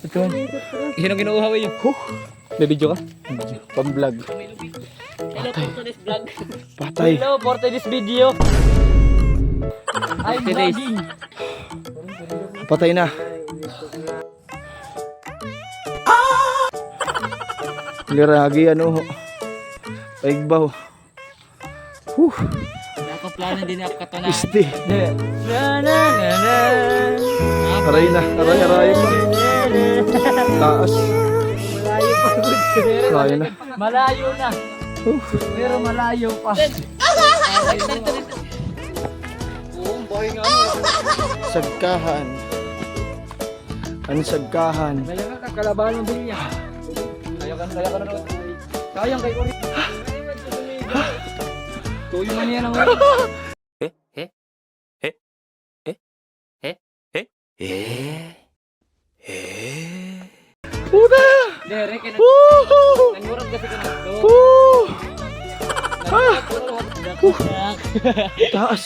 Ito man. Yan ang kinuuha ko yun. May video ka? Pang-vlog. Hello po to this vlog. Patay. Hello for to this video. I'm vlogging. Patay na. Liragi ano. Paigbaw. Ako plano din ako katunan. Isti. Na na na na. Aray na. Aray pa. Taas. Malayo pa. Kaya na. Malayo na. Pero malayo pa. Sagkahan. Ang sagkahan. Kaya nga kakalabahan ng bilya. Kaya ka na. Sayang kay Uri. Tuyo man yan ang Puta! Derek, nanyurag kasi ka na. Taas.